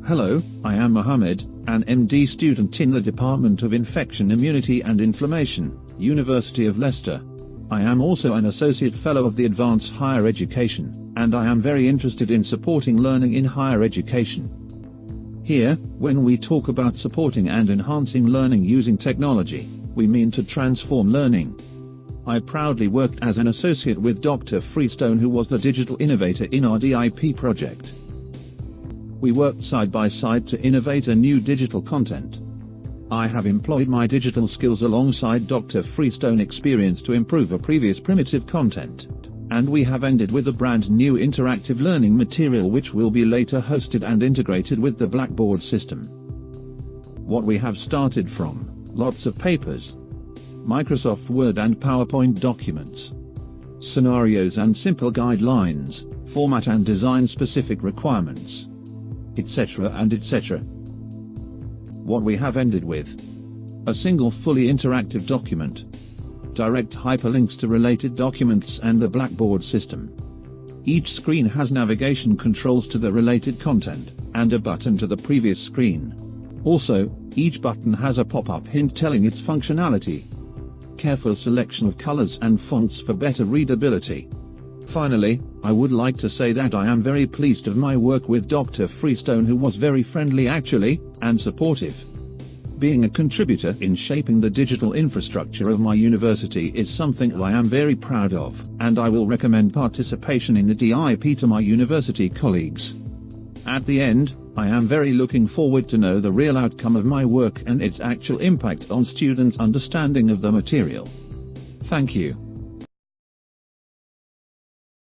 Hello, I am Mohamed, an MD student in the Department of Infection Immunity and Inflammation, University of Leicester. I am also an Associate Fellow of the Advanced Higher Education, and I am very interested in supporting learning in higher education. Here, when we talk about supporting and enhancing learning using technology, we mean to transform learning. I proudly worked as an associate with Dr. Freestone, who was the digital innovator in our DIP project. We worked side by side to innovate a new digital content. I have employed my digital skills alongside Dr. Freestone experience to improve a previous primitive content, and we have ended with a brand new interactive learning material which will be later hosted and integrated with the Blackboard system. What we have started from: lots of papers, Microsoft Word and PowerPoint documents, scenarios and simple guidelines, format and design specific requirements, etc. and etc. What we have ended with: a single fully interactive document, direct hyperlinks to related documents and the Blackboard system. Each screen has navigation controls to the related content, and a button to the previous screen. Also, each button has a pop-up hint telling its functionality. Careful selection of colors and fonts for better readability. Finally, I would like to say that I am very pleased of my work with Dr. Freestone, who was very friendly actually, and supportive. Being a contributor in shaping the digital infrastructure of my university is something I am very proud of, and I will recommend participation in the DIP to my university colleagues. At the end, I am very looking forward to know the real outcome of my work and its actual impact on students' understanding of the material. Thank you.